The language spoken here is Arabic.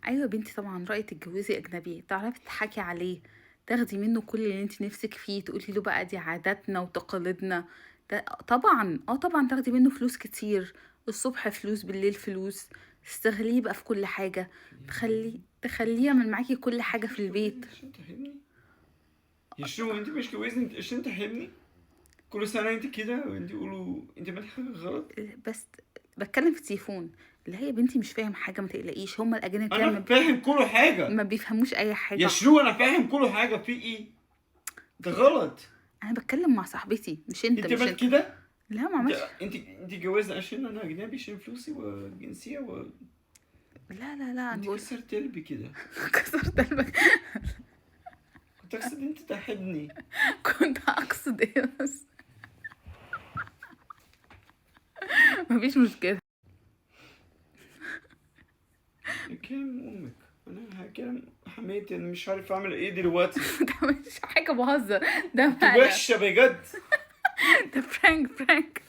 ايوه يا بنتي، طبعا رأيي تتجوزي اجنبي، تعرفي تضحكي عليه، تاخدي منه كل اللي انت نفسك فيه، تقولي له بقى دي عاداتنا وتقاليدنا. ده طبعا، طبعا تاخدي منه فلوس كتير، الصبح فلوس بالليل فلوس، تستغليه بقى في كل حاجة، تخليه يعمل معاكي كل حاجة انت في مش جوازني البيت. عشان تحبني يا شو؟ انت مش جوازني عشان تحبني؟ كل سنة انت كده وانت يقولوا انت عملت حاجة غلط. بس بتكلم في التليفون. اللي هي يا بنتي مش فاهم حاجة، ما تقلقيش، هما الأجانب كده انا فاهم كل حاجة ما بيفهموش أي يا حاجة. شو، انا فاهم كل حاجة. في ايه؟ ده في غلط. أنا بتكلم مع صاحبتي، مش أنت، انت مش عملت أنت. كده. لا ما انت عملش. انت جوازني عشان انا اجنبي، عشان فلوسي وجنسية لا لا لا، أنا انت بقول كسرت قلبي كده. كسرت قلبك. كنت اقصد انت تحبني. كنت أقصد إيه بس؟ مفيش مشكلة. كلام امك. انا هكلم حماتي، انا مش عارف اعمل ايه دلوقتي. ده مش حاجة، بهزر، ده انت مقلب. وحشة بجد. ده فرانك.